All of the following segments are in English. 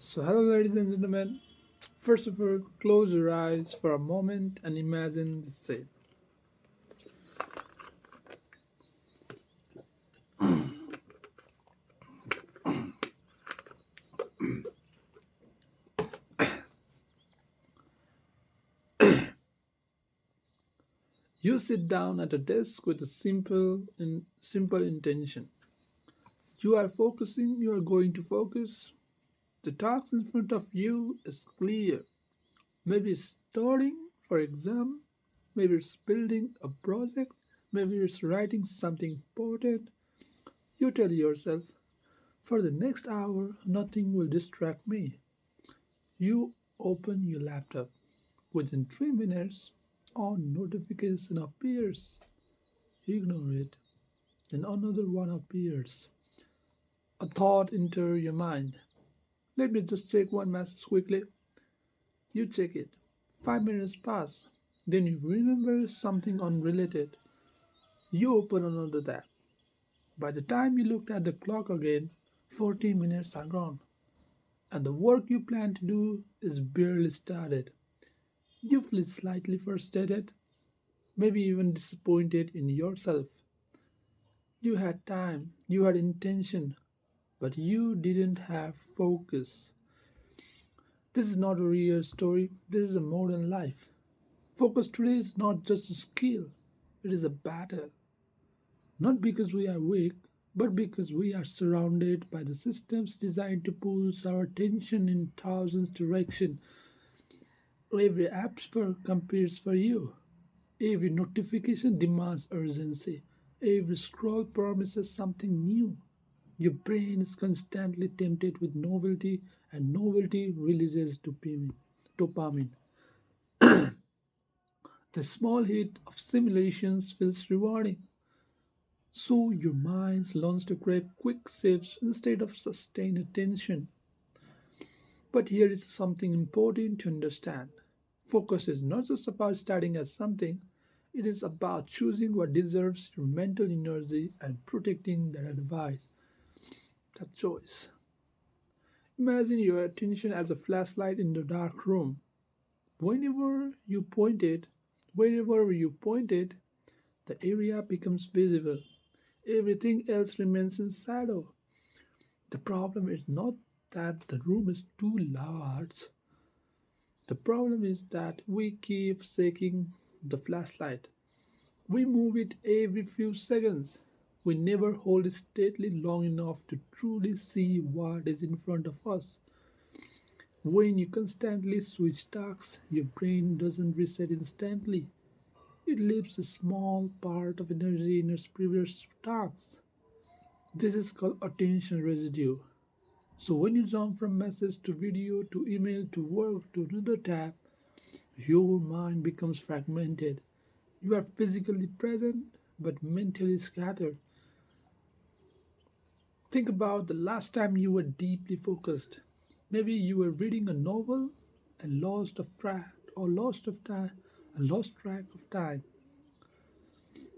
Hello, ladies and gentlemen. First of all, close your eyes for a moment and imagine the scene. You sit down at a desk with a simple intention. You are focusing, you are going to focus. The task in front of you is clear. Maybe it's studying for exam, maybe it's building a project, maybe it's writing something important. You tell yourself, for the next hour, nothing will distract me. You open your laptop. Within 3 minutes, a notification appears. Ignore it. Then another one appears. A thought enters your mind. Let me just check one message quickly. You check it. 5 minutes pass. Then you remember something unrelated. You open another tab. By the time you looked at the clock again, 40 minutes are gone. And the work you plan to do is barely started. You feel slightly frustrated, maybe even disappointed in yourself. You had time, you had intention, but you didn't have focus. This is not a real story, this is a modern life. Focus today is not just a skill, it is a battle. Not because we are weak, but because we are surrounded by the systems designed to pull our attention in thousands directions. Every app competes for you. Every notification demands urgency. Every scroll promises something new. Your brain is constantly tempted with novelty, and novelty releases dopamine. Dopamine. The small hit of stimulations feels rewarding, so your mind learns to crave quick saves instead of sustained attention. But here is something important to understand. Focus is not just about starting at something, it is about choosing what deserves your mental energy and protecting that advice, that choice. Imagine your attention as a flashlight in the dark room. Whenever you point it, wherever you point it, the area becomes visible. Everything else remains in shadow. The problem is not that the room is too large. The problem is that we keep shaking the flashlight. We move it every few seconds. We never hold it steadily long enough to truly see what is in front of us. When you constantly switch tasks, your brain doesn't reset instantly. It leaves a small part of energy in its previous tasks. This is called attention residue. So when you jump from message to video to email to work to another tab, your mind becomes fragmented. You are physically present but mentally scattered. Think about the last time you were deeply focused. Maybe you were reading a novel and lost track of time.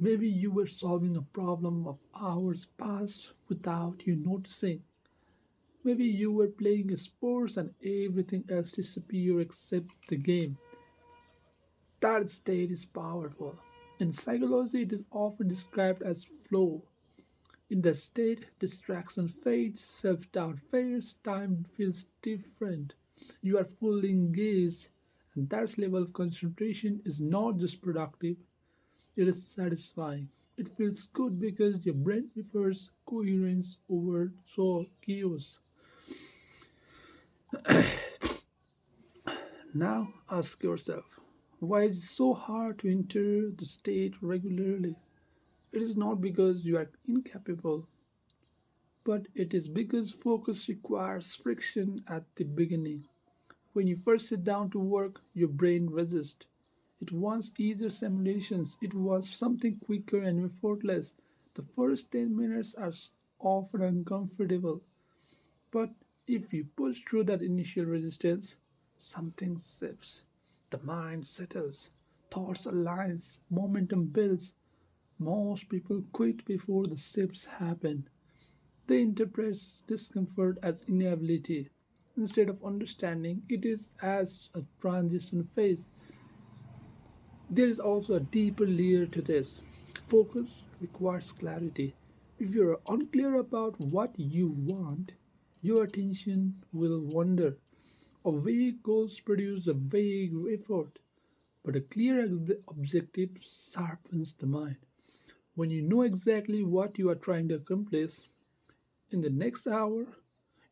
Maybe you were solving a problem of hours passed without you noticing. Maybe you were playing a sports and everything else disappeared except the game. That state is powerful. In psychology, it is often described as flow. In that state, distraction fades, self doubt fades, time feels different. You are fully engaged, and that level of concentration is not just productive, it is satisfying. It feels good because your brain prefers coherence over chaos. Now ask yourself, why is it so hard to enter the state regularly? It is not because you are incapable, but it is because focus requires friction at the beginning. When you first sit down to work, your brain resists. It wants easier simulations, it wants something quicker and effortless. The first 10 minutes are often uncomfortable, but if you push through that initial resistance, something shifts. The mind settles, thoughts align, momentum builds. Most people quit before the shifts happen. They interpret discomfort as inability. instead of understanding it is as a transition phase. There is also a deeper layer to this. Focus requires clarity. If you're unclear about what you want, your attention will wander. A vague goals produce a vague effort, but a clear objective sharpens the mind. When you know exactly what you are trying to accomplish in the next hour,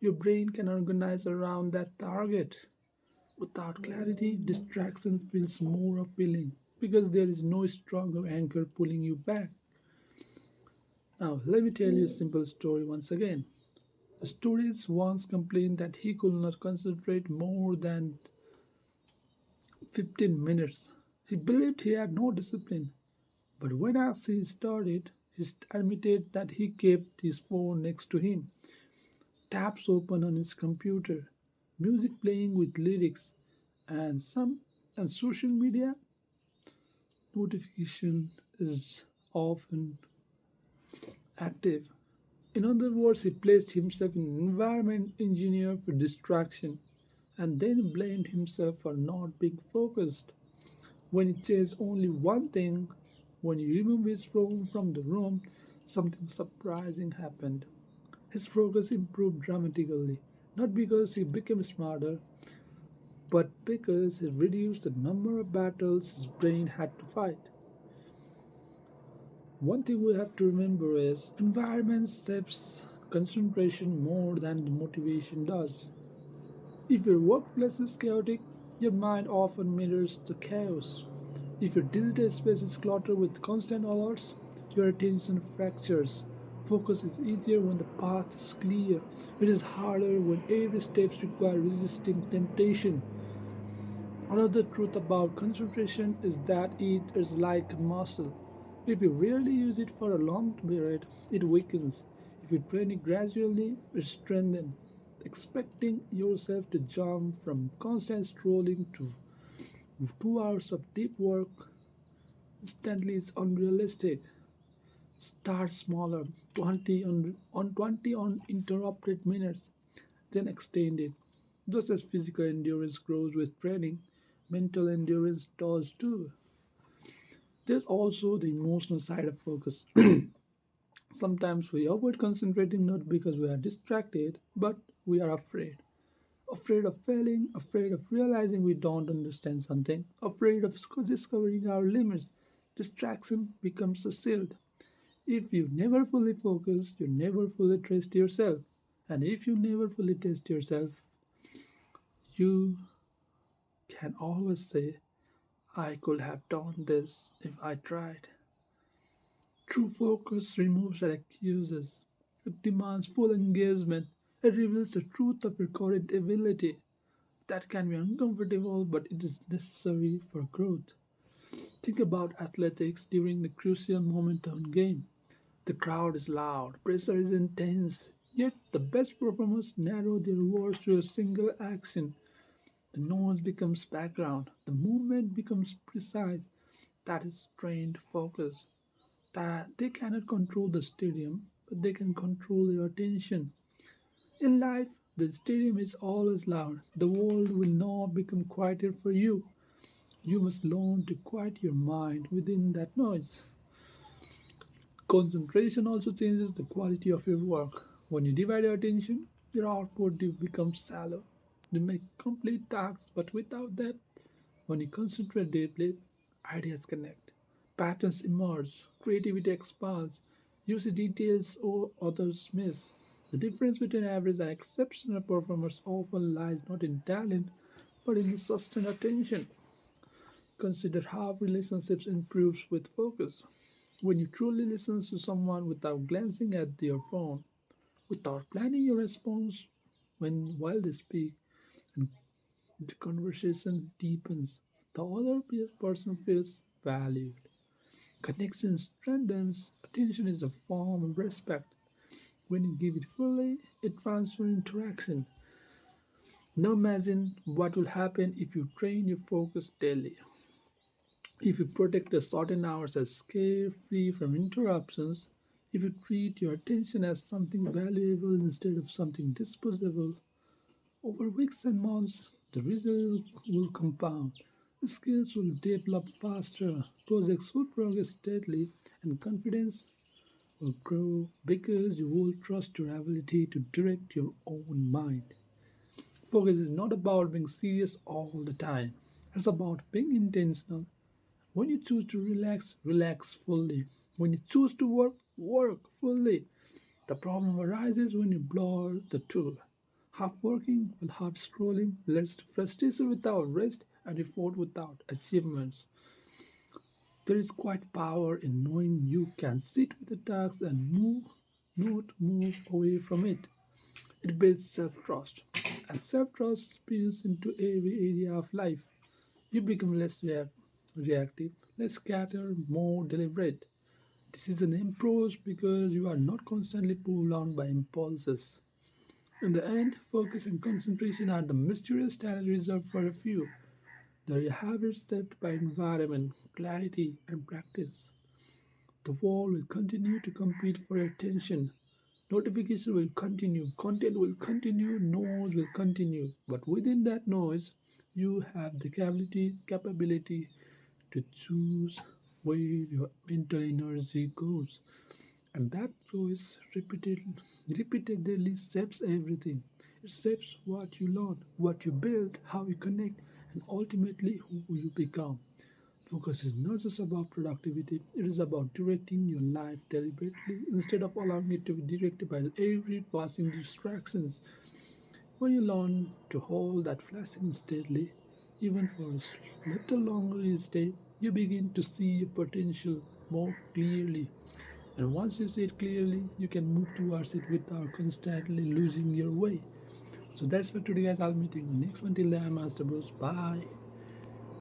your brain can organize around that target. Without clarity, distraction feels more appealing because there is no stronger anchor pulling you back. Now, let me tell you a simple story once again. A student once complained that he could not concentrate more than 15 minutes. He believed he had no discipline, but when asked he started, he admitted that he kept his phone next to him, tabs open on his computer, music playing with lyrics, and some and social media notification is often active. In other words, he placed himself in an environment engineered for distraction and then blamed himself for not being focused. When he changed only one thing, when he removed his phone from the room, something surprising happened. His focus improved dramatically, not because he became smarter, but because he reduced the number of battles his brain had to fight. One thing we have to remember is environment shapes concentration more than the motivation does. If your workplace is chaotic, your mind often mirrors the chaos. If your digital space is cluttered with constant alerts, your attention fractures. Focus is easier when the path is clear. It is harder when every step requires resisting temptation. Another truth about concentration is that it is like a muscle. If you rarely use it for a long period, it weakens. If you train it gradually, it strengthens. Expecting yourself to jump from constant scrolling to 2 hours of deep work instantly is unrealistic. Start smaller, 20 uninterrupted minutes, then extend it. Just as physical endurance grows with training, mental endurance does too. There's also the emotional side of focus. Sometimes we avoid concentrating not because we are distracted, but we are afraid. Afraid of failing, afraid of realizing we don't understand something, afraid of discovering our limits. Distraction becomes a shield. If you never fully focus, you never fully trust yourself. And if you never fully test yourself, you can always say, I could have done this if I tried. True focus removes excuses. It demands full engagement. It reveals the truth of your current ability. That can be uncomfortable, but it is necessary for growth. Think about athletics during the crucial moment of the game. The crowd is loud, pressure is intense, yet the best performers narrow their words to a single action. The noise becomes background, the movement becomes precise. That is trained focus. That they cannot control the stadium, but they can control your attention. In life, the stadium is always loud. The world will not become quieter for you. You must learn to quiet your mind within that noise. Concentration also changes the quality of your work. When you divide your attention, your output becomes shallow. You make complete tasks, but without depth. When you concentrate deeply, ideas connect, patterns emerge, creativity expands. You see details others miss. The difference between average and exceptional performers often lies not in talent, but in sustained attention. Consider how relationships improves with focus. When you truly listen to someone without glancing at your phone, without planning your response when while they speak, and the conversation deepens, the other person feels valued. Connection strengthens. Attention is a form of respect. When you give it fully, it transforms interaction. Now imagine what will happen if you train your focus daily. If you protect the certain hours as carefree from interruptions, if you treat your attention as something valuable instead of something disposable, Over weeks and months, the results will compound. Skills will develop faster, projects will progress steadily, and confidence will grow because you will trust your ability to direct your own mind. Focus is not about being serious all the time, it's about being intentional. When you choose to relax, relax fully. When you choose to work, work fully. The problem arises when you blur the two. Half working while half scrolling leads to frustration without rest and effort without achievements. There is quite power in knowing you can sit with a task and not move away from it. It builds self trust, and self trust spills into every area of life. You become less reactive, less scattered, more deliberate. Decision improves because you are not constantly pulled on by impulses. In the end, focus and concentration are the mysterious talent reserved for a few. They are habits shaped by environment, clarity, and practice. The world will continue to compete for your attention. Notification will continue, content will continue, noise will continue. But within that noise, you have the capability to choose where your mental energy goes. And that choice repeatedly shapes everything. It shapes what you learn, what you build, how you connect, and ultimately who you become. Focus is not just about productivity, it is about directing your life deliberately instead of allowing it to be directed by every passing distractions. When you learn to hold that flashing steadily, even for a little longer each day, you begin to see your potential more clearly. And once you see it clearly, you can move towards it without constantly losing your way. So that's for today, guys. I'll meet you in the next one. Till then, I'm Master Bruce. Bye.